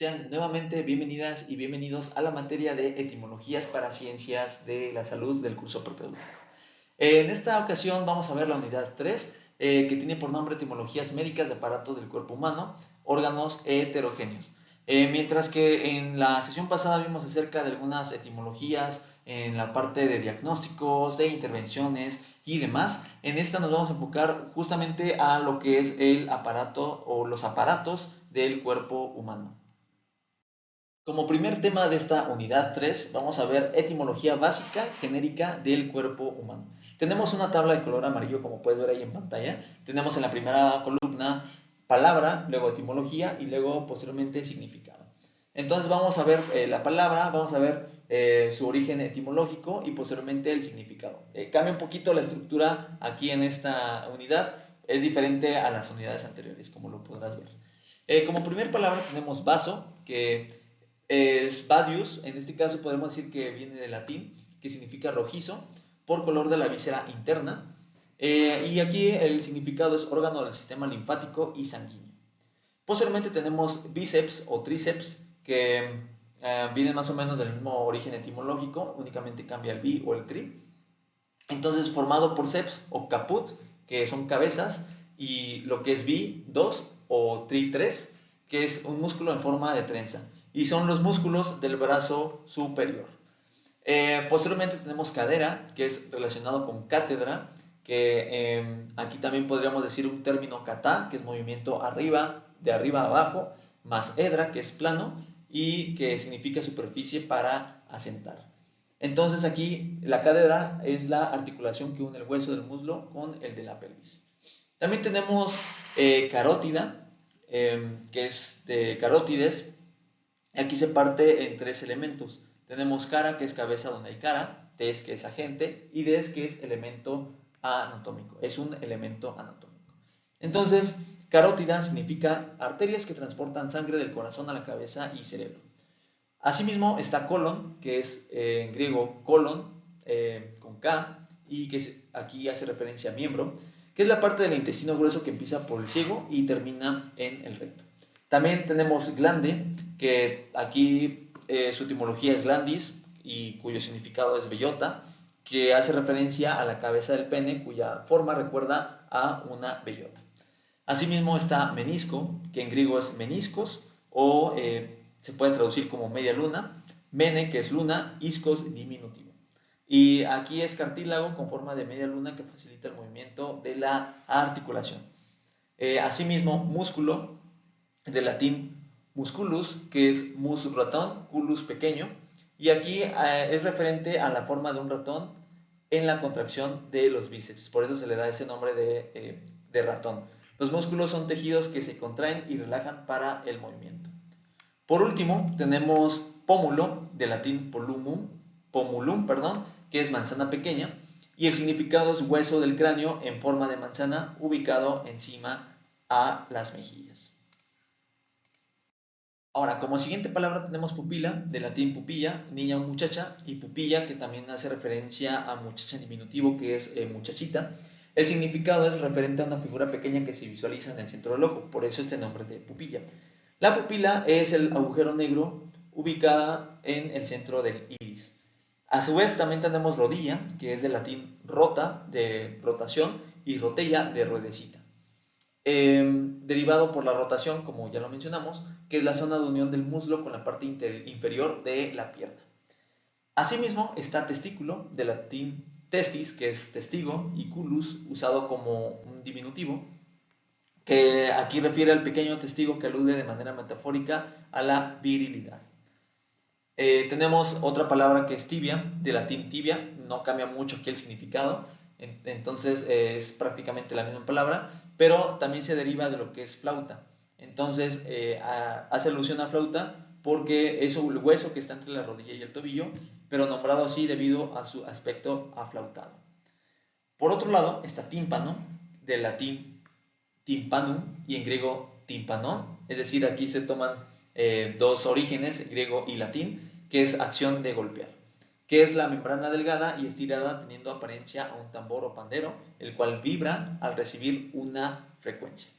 Sean nuevamente bienvenidas y bienvenidos a la materia de etimologías para ciencias de la salud del curso propedéutico. En esta ocasión vamos a ver la unidad 3, que tiene por nombre etimologías médicas de aparatos del cuerpo humano, órganos heterogéneos. Mientras que en la sesión pasada vimos acerca de algunas etimologías en la parte de diagnósticos, de intervenciones y demás, en esta nos vamos a enfocar justamente a lo que es el aparato o los aparatos del cuerpo humano. Como primer tema de esta unidad 3, vamos a ver etimología básica genérica del cuerpo humano. Tenemos una tabla de color amarillo, como puedes ver ahí en pantalla. Tenemos en la primera columna palabra, luego etimología y luego posteriormente significado. Entonces vamos a ver la palabra, vamos a ver su origen etimológico y posteriormente el significado. Cambia un poquito la estructura aquí en esta unidad, es diferente a las unidades anteriores, como lo podrás ver. Como primer palabra tenemos vaso, que es vadius. En este caso podemos decir que viene del latín, que significa rojizo, por color de la víscera interna. Y aquí el significado es órgano del sistema linfático y sanguíneo. Posteriormente tenemos bíceps o tríceps, que vienen más o menos del mismo origen etimológico, únicamente cambia el bi o el tri. Entonces, formado por ceps o caput, que son cabezas, y lo que es bi, dos, o tri, tres, que es un músculo en forma de trenza, y son los músculos del brazo superior. Posteriormente tenemos cadera, que es relacionado con cátedra, que aquí también podríamos decir un término kata, que es movimiento arriba, de arriba a abajo, más edra, que es plano, y que significa superficie para asentar. Entonces aquí la cadera es la articulación que une el hueso del muslo con el de la pelvis. También tenemos carótida, que es de carótides. Aquí se parte en tres elementos. Tenemos cara, que es cabeza donde hay cara, tes, que es agente, y des, que es elemento anatómico. Es un elemento anatómico. Entonces, carótida significa arterias que transportan sangre del corazón a la cabeza y cerebro. Asimismo está colon, que es en griego colon, con K, y que aquí hace referencia a miembro, que es la parte del intestino grueso que empieza por el ciego y termina en el recto. También tenemos glande, que aquí su etimología es glandis y cuyo significado es bellota, que hace referencia a la cabeza del pene, cuya forma recuerda a una bellota. Asimismo está menisco, que en griego es meniscos, o se puede traducir como media luna, mene, que es luna, iscos, diminutivo. Y aquí es cartílago con forma de media luna que facilita el movimiento de la articulación. Asimismo, músculo, del latín musculus, que es mus ratón, culus pequeño, y aquí es referente a la forma de un ratón en la contracción de los bíceps, por eso se le da ese nombre de ratón. Los músculos son tejidos que se contraen y relajan para el movimiento. Por último, tenemos pómulo, del latín pomulum, perdón, que es manzana pequeña, y el significado es hueso del cráneo en forma de manzana ubicado encima a las mejillas. Ahora, como siguiente palabra tenemos pupila, de latín pupilla, niña o muchacha, y pupilla, que también hace referencia a muchacha en diminutivo, que es muchachita. El significado es referente a una figura pequeña que se visualiza en el centro del ojo, por eso este nombre de pupilla. La pupila es el agujero negro ubicada en el centro del iris. A su vez también tenemos rodilla, que es del latín rota, de rotación, y rotella, de ruedecita. Derivado por la rotación, como ya lo mencionamos, que es la zona de unión del muslo con la parte inferior de la pierna. Asimismo está testículo, del latín testis, que es testigo, y culus, usado como un diminutivo, que aquí refiere al pequeño testigo que alude de manera metafórica a la virilidad. Tenemos otra palabra que es tibia, de latín tibia, no cambia mucho aquí el significado, entonces es prácticamente la misma palabra, pero también se deriva de lo que es flauta. Entonces hace alusión a flauta porque es el hueso que está entre la rodilla y el tobillo, pero nombrado así debido a su aspecto aflautado. Por otro lado está tímpano, del latín timpanum y en griego timpanon, es decir, aquí se toman dos orígenes, griego y latín, que es acción de golpear, que es la membrana delgada y estirada teniendo apariencia a un tambor o pandero, el cual vibra al recibir una frecuencia.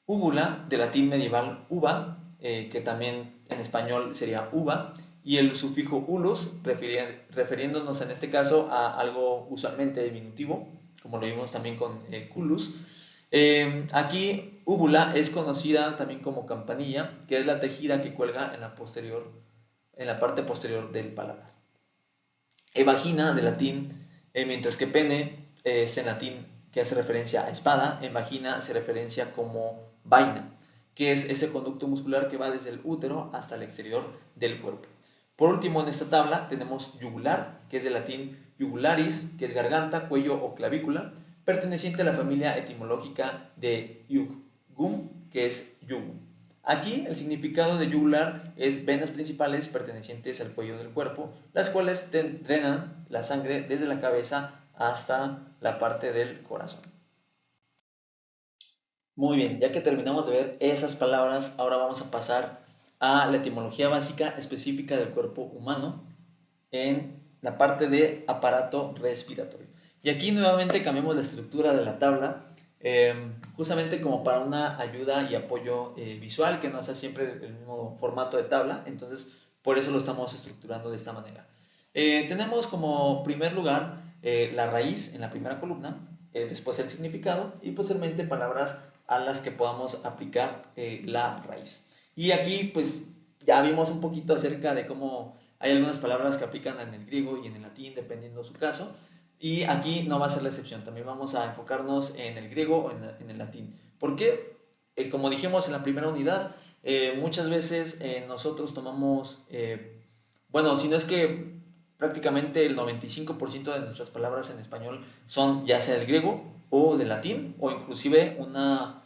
Úvula, de latín medieval uva, que también en español sería uva, y el sufijo ulus, refiriéndonos en este caso a algo usualmente diminutivo, como lo vimos también con culus. Aquí úvula es conocida también como campanilla, que es la tejida que cuelga en la parte posterior del paladar. Vagina, de latín, mientras que pene es en latín que hace referencia a espada, en vagina se referencia como vaina, que es ese conducto muscular que va desde el útero hasta el exterior del cuerpo. Por último, en esta tabla tenemos yugular, que es de latín jugularis, que es garganta, cuello o clavícula, perteneciente a la familia etimológica de jugum, que es yugo. Aquí el significado de yugular es venas principales pertenecientes al cuello del cuerpo, las cuales drenan la sangre desde la cabeza hasta la parte del corazón. Muy bien, ya que terminamos de ver esas palabras, ahora vamos a pasar a la etimología básica específica del cuerpo humano en la parte de aparato respiratorio. Y aquí nuevamente cambiamos la estructura de la tabla, justamente como para una ayuda y apoyo visual, que no sea siempre el mismo formato de tabla, entonces por eso lo estamos estructurando de esta manera. Tenemos como primer lugar la raíz en la primera columna, después el significado y posteriormente palabras a las que podamos aplicar la raíz. Y aquí pues ya vimos un poquito acerca de cómo hay algunas palabras que aplican en el griego y en el latín, dependiendo su caso. Y aquí no va a ser la excepción. También vamos a enfocarnos en el griego o en el latín. ¿Por qué? Como dijimos en la primera unidad, muchas veces nosotros tomamos, bueno, si no es que prácticamente el 95% de nuestras palabras en español son ya sea del griego o del latín o inclusive una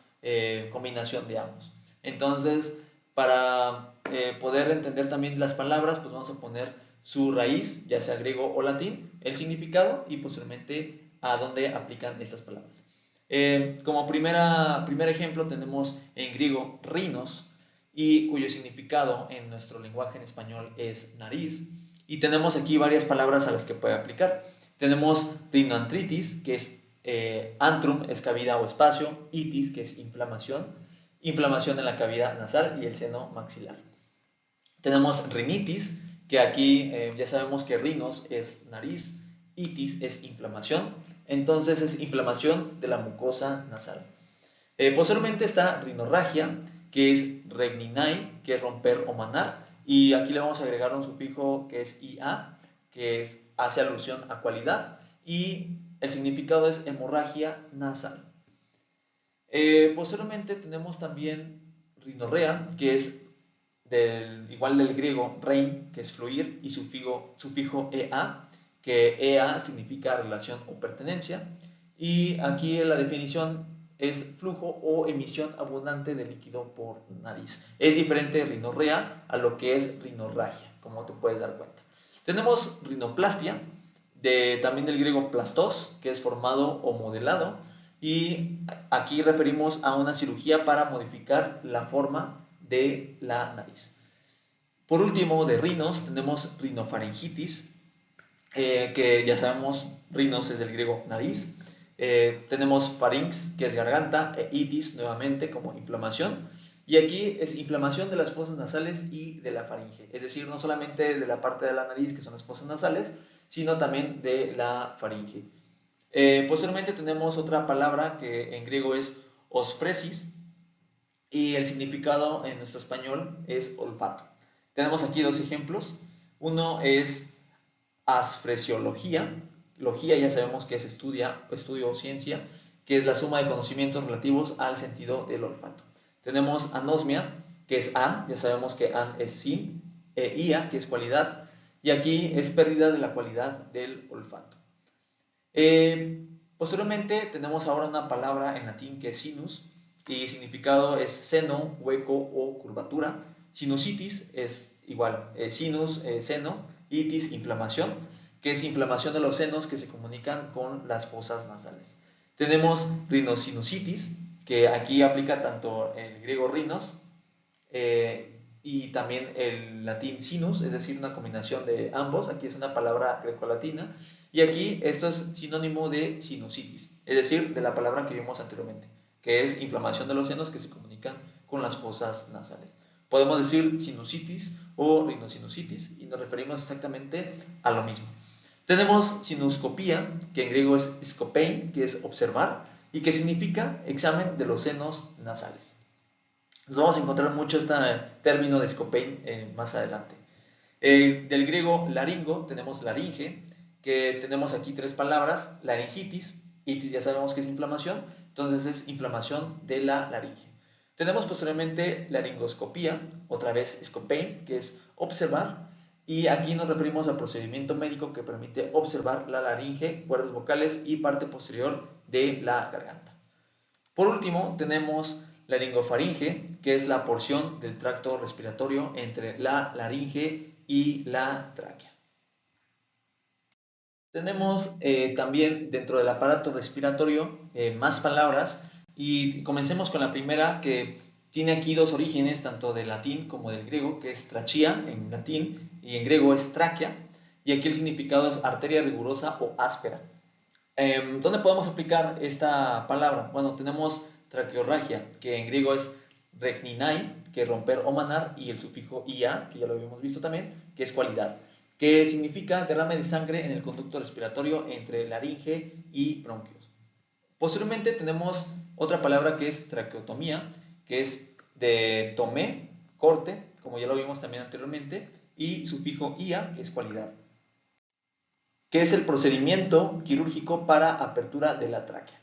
combinación de ambos. Entonces, para poder entender también las palabras, pues vamos a poner su raíz, ya sea griego o latín, el significado y posteriormente a dónde aplican estas palabras. Como primer ejemplo tenemos en griego rhinos, y cuyo significado en nuestro lenguaje en español es nariz, y tenemos aquí varias palabras a las que puede aplicar. Tenemos rinoantritis, que es antrum, es cavidad o espacio, itis, que es inflamación, inflamación en la cavidad nasal y el seno maxilar. Tenemos rinitis, que aquí ya sabemos que rinos es nariz, itis es inflamación, entonces es inflamación de la mucosa nasal. Posteriormente está rinorragia, que es regninai, que es romper o manar, y aquí le vamos a agregar un sufijo que es ia, que hace alusión a cualidad, y el significado es hemorragia nasal. Posteriormente tenemos también rinorrea, que es igual del griego rein, que es fluir, y sufijo ea, que ea significa relación o pertenencia. Y aquí la definición es flujo o emisión abundante de líquido por nariz. Es diferente de rinorrea a lo que es rinorragia, como te puedes dar cuenta. Tenemos rinoplastia, también del griego plastos, que es formado o modelado. Y aquí referimos a una cirugía para modificar la forma de la nariz. Por último, de rinos, tenemos rinofaringitis, que ya sabemos, rinos es del griego nariz. Tenemos farinx, que es garganta, e itis, nuevamente, como inflamación. Y aquí es inflamación de las fosas nasales y de la faringe. Es decir, no solamente de la parte de la nariz, que son las fosas nasales, sino también de la faringe. Posteriormente tenemos otra palabra que en griego es osfresis y el significado en nuestro español es olfato. Tenemos aquí dos ejemplos. Uno es asfresiología. Logía ya sabemos que es estudio o ciencia, que es la suma de conocimientos relativos al sentido del olfato. Tenemos anosmia, que es an, ya sabemos que an es sin, ia, que es cualidad, y aquí es pérdida de la cualidad del olfato. Posteriormente tenemos ahora una palabra en latín que es sinus y significado es seno, hueco o curvatura. Sinusitis es igual, sinus, seno, itis, inflamación, que es inflamación de los senos que se comunican con las fosas nasales. Tenemos rinosinusitis, que aquí aplica tanto el griego rinos y también el latín sinus, es decir, una combinación de ambos. Aquí es una palabra grecolatina. Y aquí esto es sinónimo de sinusitis, es decir, de la palabra que vimos anteriormente, que es inflamación de los senos que se comunican con las fosas nasales. Podemos decir sinusitis o rinosinusitis y nos referimos exactamente a lo mismo. Tenemos sinuscopía, que en griego es scopein, que es observar, y que significa examen de los senos nasales. Nos vamos a encontrar mucho este término de scopein más adelante. Del griego laringo tenemos laringe, que tenemos aquí tres palabras: laringitis, itis ya sabemos que es inflamación, entonces es inflamación de la laringe. Tenemos posteriormente laringoscopía, otra vez scopein, que es observar, y aquí nos referimos al procedimiento médico que permite observar la laringe, cuerdas vocales y parte posterior de la garganta. Por último, tenemos laringofaringe, que es la porción del tracto respiratorio entre la laringe y la tráquea. Tenemos también dentro del aparato respiratorio más palabras, y comencemos con la primera, que tiene aquí dos orígenes, tanto del latín como del griego, que es trachea en latín y en griego es tráquea, y aquí el significado es arteria rigurosa o áspera. ¿Dónde podemos aplicar esta palabra? Bueno, tenemos traqueorragia, que en griego es regninai, que es romper o manar, y el sufijo ia, que ya lo habíamos visto también, que es cualidad, que significa derrame de sangre en el conducto respiratorio entre laringe y bronquios. Posteriormente tenemos otra palabra que es traqueotomía, que es de tomé, corte, como ya lo vimos también anteriormente, y sufijo ia, que es cualidad, que es el procedimiento quirúrgico para apertura de la tráquea.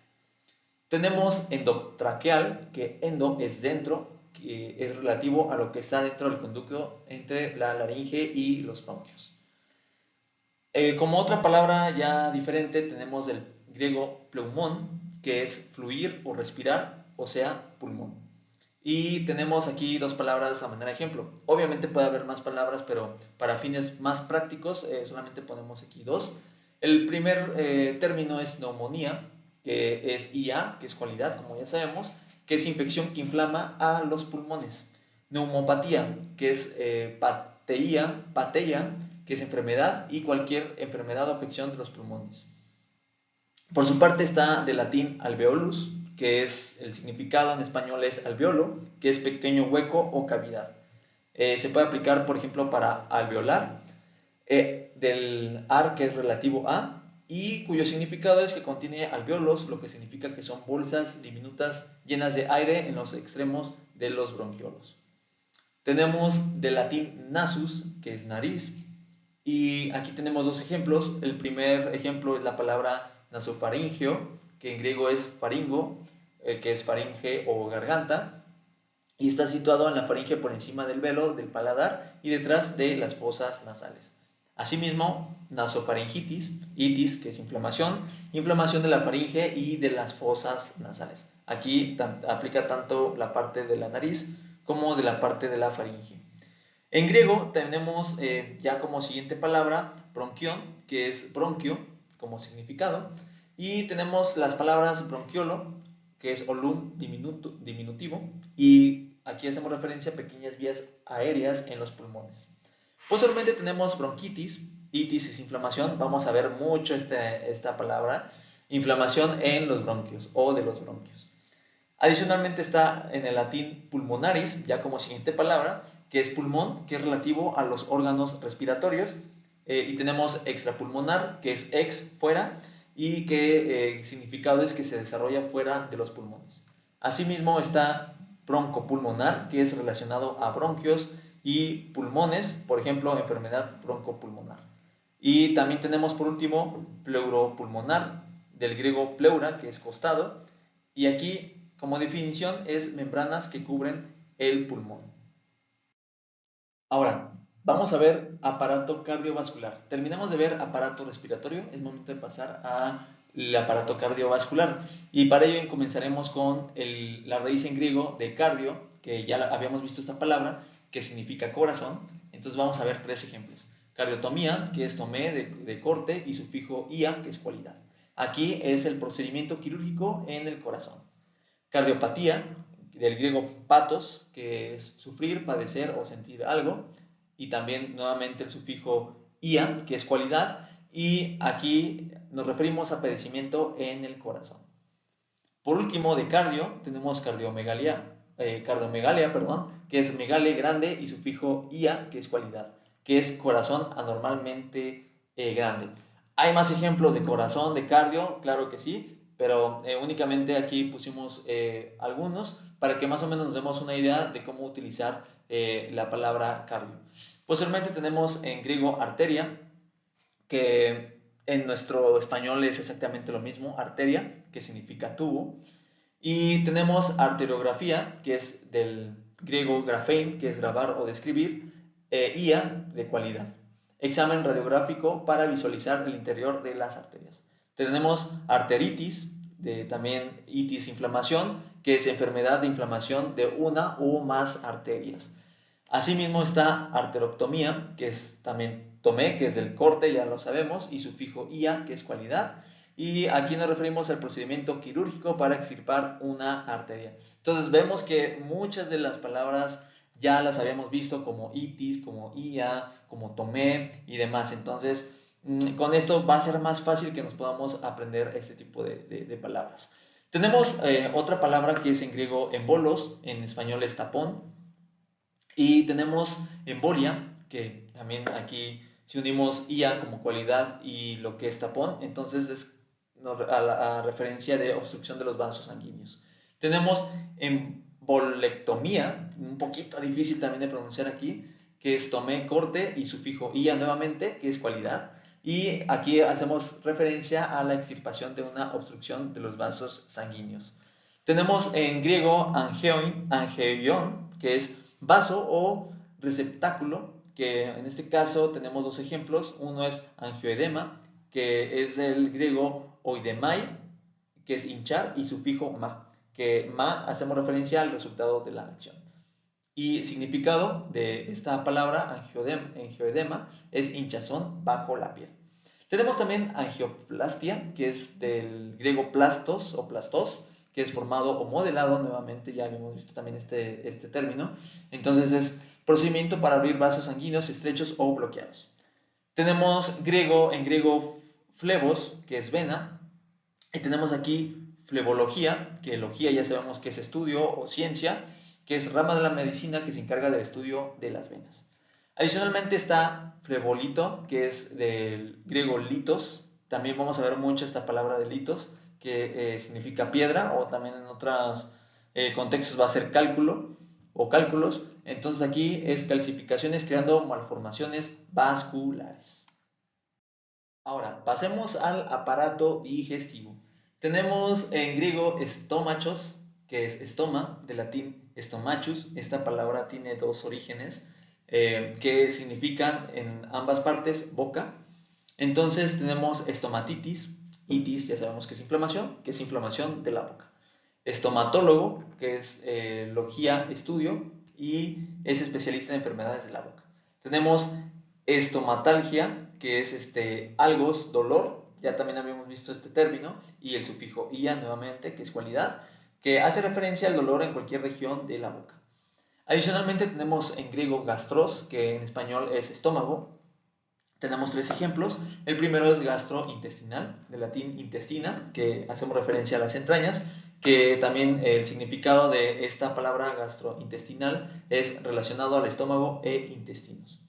Tenemos endotraqueal, que endo es dentro, que es relativo a lo que está dentro del conducto entre la laringe y los bronquios. Como otra palabra ya diferente, tenemos el griego pleumón, que es fluir o respirar, o sea, pulmón. Y tenemos aquí dos palabras a manera de ejemplo. Obviamente puede haber más palabras, pero para fines más prácticos solamente ponemos aquí dos. El primer término es neumonía, que es IA, que es cualidad, como ya sabemos, que es infección que inflama a los pulmones. Neumopatía, que es pateia, que es enfermedad, y cualquier enfermedad o afección de los pulmones. Por su parte está del latín alveolus, que es el significado en español es alveolo, que es pequeño hueco o cavidad. Se puede aplicar, por ejemplo, para alveolar, del ar, que es relativo a, y cuyo significado es que contiene alveolos, lo que significa que son bolsas diminutas llenas de aire en los extremos de los bronquiolos. Tenemos del latín nasus, que es nariz, y aquí tenemos dos ejemplos. El primer ejemplo es la palabra nasofaringeo, que en griego es faringo, que es faringe o garganta, y está situado en la faringe por encima del velo del paladar y detrás de las fosas nasales. Asimismo, nasofaringitis, itis, que es inflamación, inflamación de la faringe y de las fosas nasales. Aquí aplica tanto la parte de la nariz como de la parte de la faringe. En griego tenemos ya como siguiente palabra bronquión, que es bronquio como significado, y tenemos las palabras bronquiolo, que es olum diminutivo, y aquí hacemos referencia a pequeñas vías aéreas en los pulmones. Posteriormente tenemos bronquitis, itis es inflamación, vamos a ver mucho esta palabra, inflamación en los bronquios o de los bronquios. Adicionalmente está en el latín pulmonaris, ya como siguiente palabra, que es pulmón, que es relativo a los órganos respiratorios, y tenemos extrapulmonar, que es ex, fuera, y que significado es que se desarrolla fuera de los pulmones. Asimismo está broncopulmonar, que es relacionado a bronquios y pulmones, por ejemplo, enfermedad broncopulmonar. Y también tenemos por último pleuropulmonar, del griego pleura, que es costado, y aquí como definición es membranas que cubren el pulmón. Ahora, vamos a ver aparato cardiovascular. Terminamos de ver aparato respiratorio, es momento de pasar al aparato cardiovascular. Y para ello comenzaremos con la raíz en griego de cardio, que ya habíamos visto esta palabra, que significa corazón. Entonces vamos a ver tres ejemplos. Cardiotomía, que es tomé de corte, y sufijo ia, que es cualidad. Aquí es el procedimiento quirúrgico en el corazón. Cardiopatía, del griego patos, que es sufrir, padecer o sentir algo, y también nuevamente el sufijo ia, que es cualidad, y aquí nos referimos a padecimiento en el corazón. Por último, de cardio, tenemos cardiomegalia, cardiomegalia, perdón, que es megale, grande, y sufijo ia, que es cualidad, que es corazón anormalmente grande. Hay más ejemplos de corazón, de cardio, claro que sí, pero únicamente aquí pusimos algunos para que más o menos nos demos una idea de cómo utilizar la palabra cardio. Posteriormente tenemos en griego arteria, que en nuestro español es exactamente lo mismo, arteria, que significa tubo. Y tenemos arteriografía, que es del griego graphein, que es grabar o describir, IA, de cualidad. Examen radiográfico para visualizar el interior de las arterias. Tenemos arteritis, también itis, inflamación, que es enfermedad de inflamación de una o más arterias. Asimismo está arteroctomía, que es también tomé, que es del corte, ya lo sabemos, y sufijo ia, que es cualidad. Y aquí nos referimos al procedimiento quirúrgico para extirpar una arteria. Entonces vemos que muchas de las palabras ya las habíamos visto como itis, como ia, como tomé y demás. Entonces con esto va a ser más fácil que nos podamos aprender este tipo de palabras. Tenemos otra palabra que es en griego embolos, en español es tapón. Y tenemos embolia, que también aquí si unimos IA como cualidad y lo que es tapón, entonces es a referencia de obstrucción de los vasos sanguíneos. Tenemos embolectomía, un poquito difícil también de pronunciar aquí, que es tomé, corte y sufijo IA nuevamente, que es cualidad. Y aquí hacemos referencia a la extirpación de una obstrucción de los vasos sanguíneos. Tenemos en griego angeion, que es vaso o receptáculo, que en este caso tenemos dos ejemplos. Uno es angioedema, que es del griego oidemai, que es hinchar, y sufijo ma, que ma hacemos referencia al resultado de la acción. Y significado de esta palabra angioedema es hinchazón bajo la piel. Tenemos también angioplastia, que es del griego plastos o plastos, que es formado o modelado, nuevamente ya habíamos visto también este término. Entonces es procedimiento para abrir vasos sanguíneos estrechos o bloqueados. Tenemos en griego flebos, que es vena, y tenemos aquí flebología, que logía ya sabemos que es estudio o ciencia, que es rama de la medicina que se encarga del estudio de las venas. Adicionalmente está flebolito, que es del griego litos. También vamos a ver mucho esta palabra de litos, que significa piedra, o también en otros contextos va a ser cálculo o cálculos. Entonces aquí es calcificaciones creando malformaciones vasculares. Ahora, pasemos al aparato digestivo. Tenemos en griego estómachos, que es estoma, de latín stomachus. Esta palabra tiene dos orígenes que significan en ambas partes boca. Entonces tenemos estomatitis, itis, ya sabemos que es inflamación de la boca. Estomatólogo, que es logía, estudio, y es especialista en enfermedades de la boca. Tenemos estomatalgia, que es algos, dolor, ya también habíamos visto este término, y el sufijo ia nuevamente, que es cualidad, que hace referencia al dolor en cualquier región de la boca. Adicionalmente tenemos en griego gastros, que en español es estómago. Tenemos tres ejemplos. El primero es gastrointestinal, de latín intestina, que hacemos referencia a las entrañas, que también el significado de esta palabra gastrointestinal es relacionado al estómago e intestinos.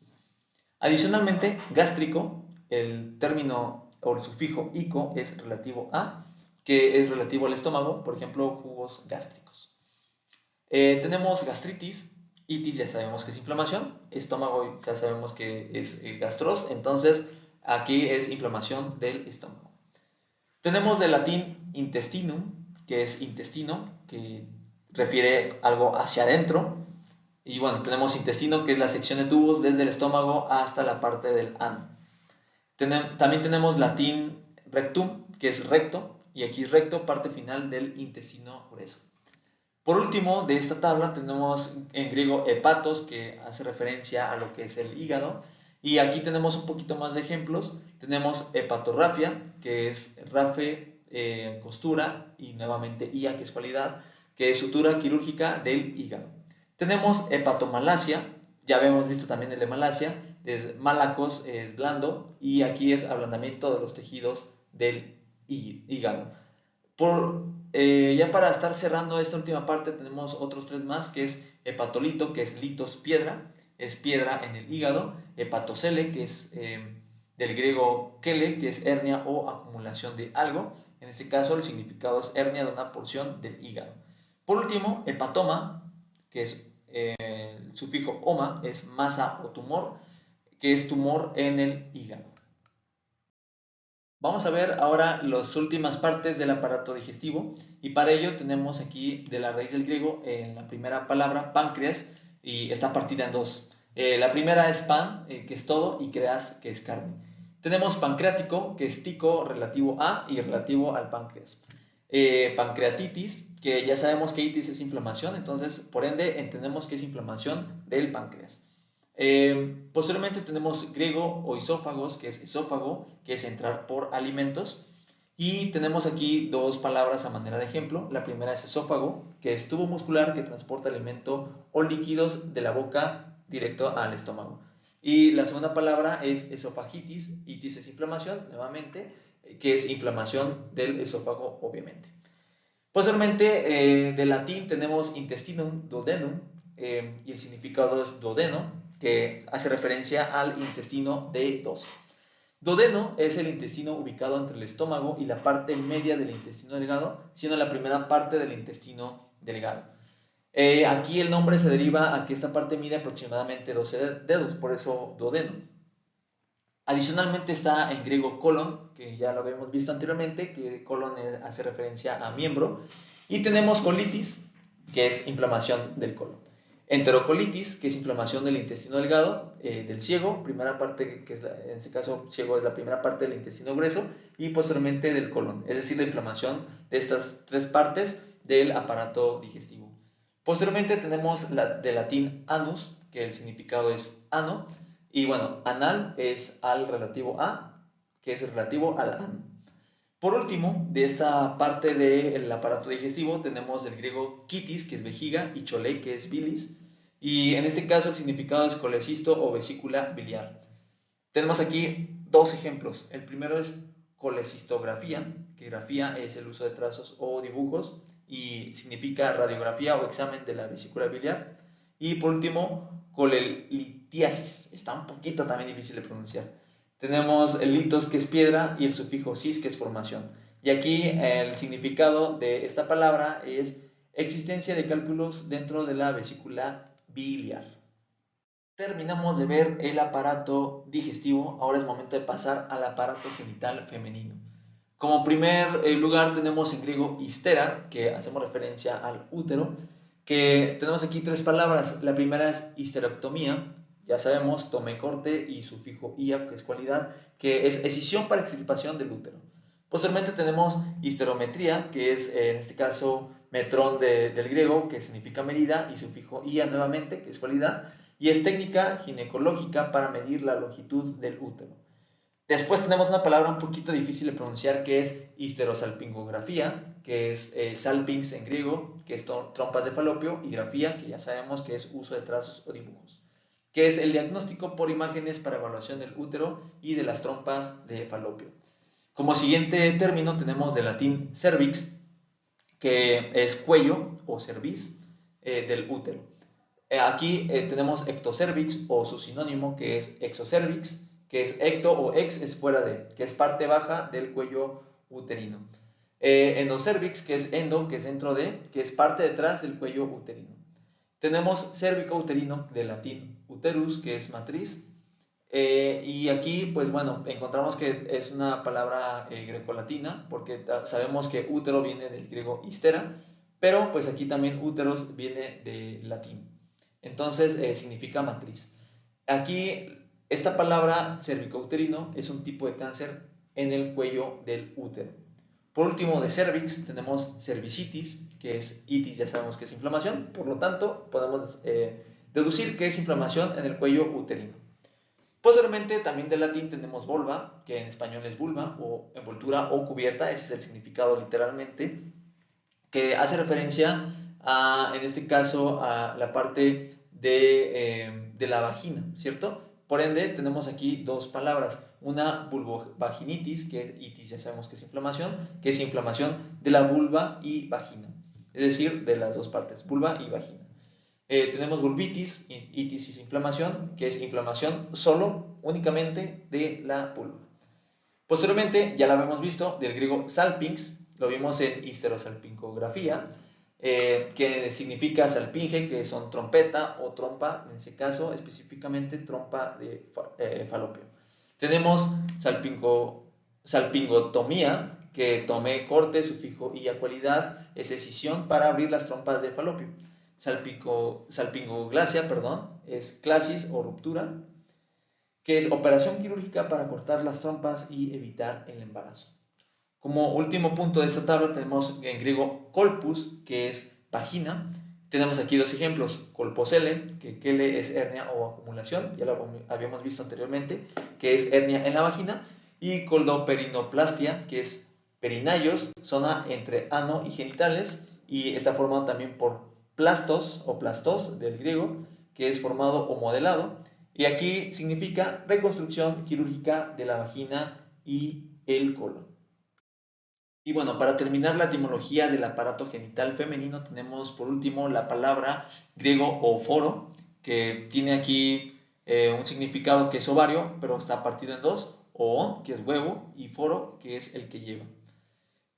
Adicionalmente, gástrico, el término o el sufijo ico es relativo a, que es relativo al estómago, por ejemplo, jugos gástricos. Tenemos gastritis, itis ya sabemos que es inflamación, estómago ya sabemos que es gastros, entonces aquí es inflamación del estómago. Tenemos del latín intestinum, que es intestino, que refiere algo hacia adentro. Y bueno, tenemos intestino, que es la sección de tubos desde el estómago hasta la parte del ano. También tenemos latín rectum, que es recto, y aquí es recto, parte final del intestino grueso. Por último, de esta tabla tenemos en griego hepatos, que hace referencia a lo que es el hígado. Y aquí tenemos un poquito más de ejemplos. Tenemos hepatorrafia, que es rafe, costura, y nuevamente ia, que es cualidad, que es sutura quirúrgica del hígado. Tenemos hepatomalacia, ya habíamos visto también el de malasia, es malacos, es blando, y aquí es ablandamiento de los tejidos del hígado. Por ya para estar cerrando esta última parte tenemos otros tres más, que es hepatolito, que es litos, piedra, es piedra en el hígado, hepatocele, que es del griego kele, que es hernia o acumulación de algo. En este caso el significado es hernia de una porción del hígado. Por último, hepatoma, que es el sufijo oma, es masa o tumor, que es tumor en el hígado. Vamos a ver ahora las últimas partes del aparato digestivo y para ello tenemos aquí de la raíz del griego en la primera palabra páncreas y está partida en dos. La primera es pan, que es todo, y creas, que es carne. Tenemos pancreático, que es tico relativo a y relativo al páncreas. Pancreatitis, que ya sabemos que itis es inflamación, entonces por ende entendemos que es inflamación del páncreas. Posteriormente tenemos griego o isófagos, que es esófago, que es entrar por alimentos. Y tenemos aquí dos palabras a manera de ejemplo. La primera es esófago, que es tubo muscular que transporta alimento o líquidos de la boca directo al estómago. Y la segunda palabra es esofagitis, itis es inflamación, nuevamente, que es inflamación del esófago, obviamente. Posteriormente, de latín tenemos intestinum, duodenum, y el significado es duodeno, que hace referencia al intestino de 12. Duodeno es el intestino ubicado entre el estómago y la parte media del intestino delgado, siendo la primera parte del intestino delgado. Aquí el nombre se deriva a que esta parte mide aproximadamente 12 dedos, por eso duodeno. Adicionalmente está en griego colon, que ya lo habíamos visto anteriormente, que colon hace referencia a miembro. Y tenemos colitis, que es inflamación del colon. Enterocolitis, que es inflamación del intestino delgado, del ciego, primera parte, que es en este caso ciego es la primera parte del intestino grueso, y posteriormente del colon, es decir, la inflamación de estas tres partes del aparato digestivo. Posteriormente tenemos de latín anus, que el significado es ano, y bueno, anal es al relativo a, que es relativo al ano. Por último, de esta parte del aparato digestivo tenemos del griego kitis, que es vejiga, y chole, que es bilis. Y en este caso el significado es colecisto o vesícula biliar. Tenemos aquí dos ejemplos. El primero es colecistografía, que grafía es el uso de trazos o dibujos y significa radiografía o examen de la vesícula biliar. Y por último, colelitiasis. Está un poquito también difícil de pronunciar. Tenemos el litos, que es piedra, y el sufijo sis, que es formación. Y aquí el significado de esta palabra es existencia de cálculos dentro de la vesícula biliar. Terminamos de ver el aparato digestivo, ahora es momento de pasar al aparato genital femenino. Como primer lugar tenemos en griego histera, que hacemos referencia al útero, que tenemos aquí tres palabras. La primera es histerectomía, ya sabemos, toma y corte, y sufijo ia, que es cualidad, que es escisión para extirpación del útero. Posteriormente tenemos histerometría, que es en este caso metrón del griego, que significa medida, y sufijo ia nuevamente, que es cualidad, y es técnica ginecológica para medir la longitud del útero. Después tenemos una palabra un poquito difícil de pronunciar, que es histerosalpingografía, que es salpings en griego, que es trompas de falopio, y grafía, que ya sabemos que es uso de trazos o dibujos, que es el diagnóstico por imágenes para evaluación del útero y de las trompas de falopio. Como siguiente término tenemos de latín cervix, que es cuello o cerviz del útero. Aquí tenemos ectocervix o su sinónimo, que es exocervix, que es ecto o ex es fuera de, que es parte baja del cuello uterino. Endocervix, que es endo, que es dentro de, que es parte detrás del cuello uterino. Tenemos cérvico-uterino, de latín uterus, que es matriz. Y aquí, pues bueno, encontramos que es una palabra grecolatina, porque sabemos que útero viene del griego histera, pero pues aquí también úteros viene del latín. Entonces significa matriz. Aquí, esta palabra cervicouterino es un tipo de cáncer en el cuello del útero. Por último, de cervix tenemos cervicitis, que es itis, ya sabemos que es inflamación, por lo tanto podemos deducir que es inflamación en el cuello uterino. Posteriormente, también del latín tenemos volva, que en español es vulva o envoltura o cubierta, ese es el significado literalmente, que hace referencia a, en este caso, a la parte de la vagina, ¿cierto? Por ende, tenemos aquí dos palabras. Una vulvovaginitis, que es itis, ya sabemos que es inflamación de la vulva y vagina. Es decir, de las dos partes, vulva y vagina. Tenemos vulvitis, itis es inflamación, que es inflamación solo, únicamente de la vulva. Posteriormente, ya lo habíamos visto, del griego salpinx, lo vimos en histerosalpingografía, que significa salpinge, que son trompeta o trompa, en ese caso específicamente trompa de falopio. Tenemos salpingotomía, que tomé corte, sufijo y cualidad, es escisión para abrir las trompas de falopio. Salpingoglasia, es clasis o ruptura, que es operación quirúrgica para cortar las trompas y evitar el embarazo. Como último punto de esta tabla tenemos en griego colpus, que es vagina. Tenemos aquí dos ejemplos, colposele, que kele es hernia o acumulación, ya lo habíamos visto anteriormente, que es hernia en la vagina, y coldoperinoplastia, que es perinayos, zona entre ano y genitales, y está formado también por plastos o plastos del griego, que es formado o modelado, y aquí significa reconstrucción quirúrgica de la vagina y el colon. Y bueno, para terminar la etimología del aparato genital femenino, tenemos por último la palabra griego óforo, que tiene aquí un significado que es ovario, pero está partido en dos, oón, que es huevo, y foro, que es el que lleva.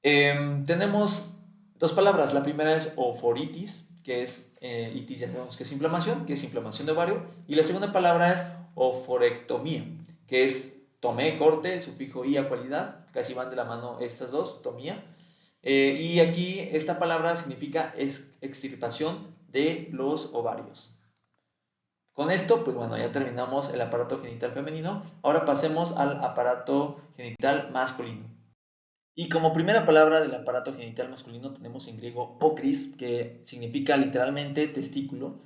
Tenemos dos palabras, la primera es oforitis, que es itis, ya sabemos que es inflamación de ovario, y la segunda palabra es oforectomía, que es tomé, corte, sufijo y cualidad, casi van de la mano estas dos, tomía. Y aquí esta palabra significa extirpación de los ovarios. Con esto, pues bueno, ya terminamos el aparato genital femenino. Ahora pasemos al aparato genital masculino. Y como primera palabra del aparato genital masculino tenemos en griego ocris, que significa literalmente testículo.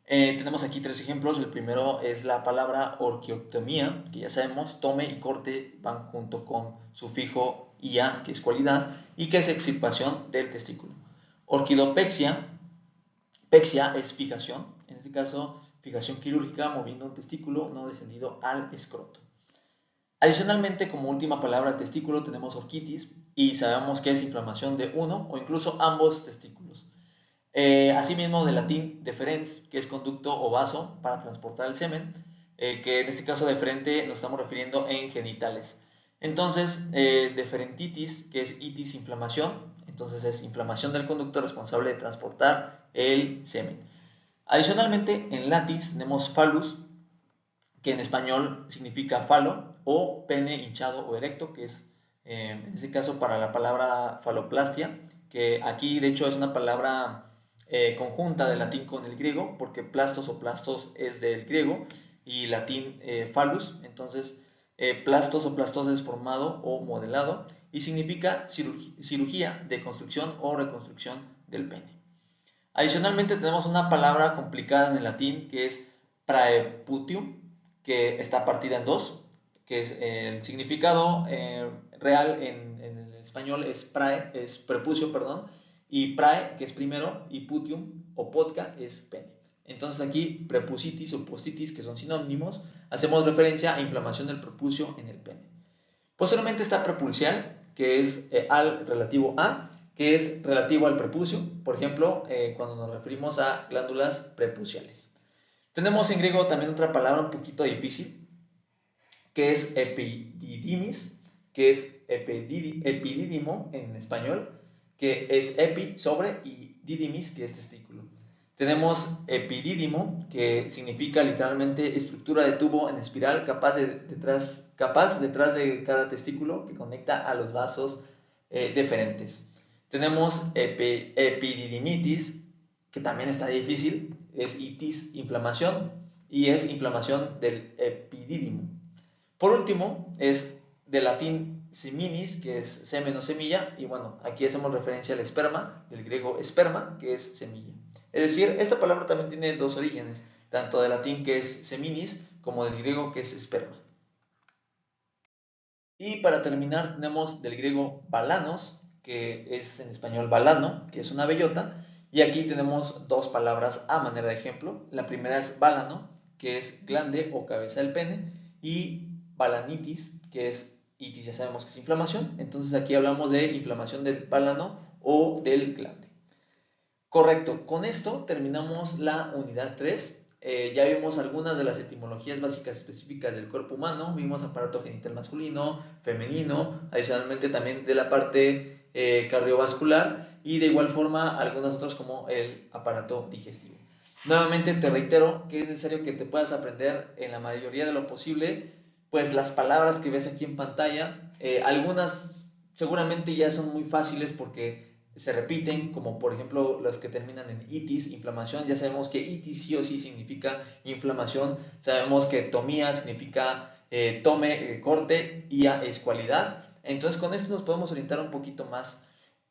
Tenemos aquí tres ejemplos. El primero es la palabra orquioctomía, que ya sabemos, tome y corte van junto con sufijo ia, que es cualidad, y que es extirpación del testículo. Orquidopexia, pexia es fijación, en este caso fijación quirúrgica moviendo un testículo no descendido al escroto. Adicionalmente, como última palabra testículo tenemos orquitis y sabemos que es inflamación de uno o incluso ambos testículos. Asimismo, del latín deferens, que es conducto o vaso para transportar el semen, que en este caso deferente nos estamos refiriendo en genitales. Entonces, deferentitis, que es itis, inflamación, entonces es inflamación del conducto responsable de transportar el semen. Adicionalmente, en latis tenemos phallus, que en español significa falo, o pene hinchado o erecto, que es en este caso para la palabra faloplastia, que aquí de hecho es una palabra conjunta del latín con el griego, porque plastos o plastos es del griego y latín phallus, entonces plastos o plastos es formado o modelado y significa cirugía de construcción o reconstrucción del pene. Adicionalmente tenemos una palabra complicada en el latín que es praeputium, que está partida en dos, que es el significado real en el español es prae, es prepucio, perdón, y prae, que es primero, y putium o podca es pene. Entonces aquí prepucitis o poscitis, que son sinónimos, hacemos referencia a inflamación del prepucio en el pene. Posteriormente está prepulsial, que es al relativo a, que es relativo al prepucio, por ejemplo, cuando nos referimos a glándulas prepuciales. Tenemos en griego también otra palabra un poquito difícil, que es epididymis, que es epidídimo en español, que es epi, sobre, y didymis, que es testículo. Tenemos epidídimo, que significa literalmente estructura de tubo en espiral capaz detrás de cada testículo que conecta a los vasos deferentes. Tenemos epididimitis, que también está difícil, es itis, inflamación, y es inflamación del epidídimo. Por último, es del latín seminis, que es semen o semilla, y bueno, aquí hacemos referencia al esperma, del griego esperma, que es semilla. Es decir, esta palabra también tiene dos orígenes, tanto del latín que es seminis, como del griego que es esperma. Y para terminar tenemos del griego balanos, que es en español balano, que es una bellota, y aquí tenemos dos palabras a manera de ejemplo. La primera es bálano, que es glande o cabeza del pene, y balanitis, que es itis, ya sabemos que es inflamación. Entonces aquí hablamos de inflamación del válano o del glande. Correcto, con esto terminamos la unidad 3. Ya vimos algunas de las etimologías básicas específicas del cuerpo humano, vimos aparato genital masculino, femenino, adicionalmente también de la parte cardiovascular y de igual forma algunos otros como el aparato digestivo. Nuevamente te reitero que es necesario que te puedas aprender en la mayoría de lo posible, pues las palabras que ves aquí en pantalla, algunas seguramente ya son muy fáciles porque se repiten, como por ejemplo las que terminan en itis, inflamación. Ya sabemos que itis sí o sí significa inflamación. Sabemos que tomía significa tome, corte, ia es cualidad. Entonces con esto nos podemos orientar un poquito más.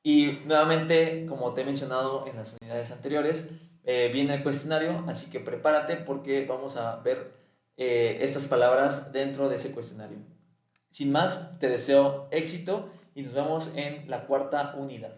Y nuevamente, como te he mencionado en las unidades anteriores, viene el cuestionario, así que prepárate porque vamos a ver estas palabras dentro de ese cuestionario. Sin más, te deseo éxito y nos vemos en la cuarta unidad.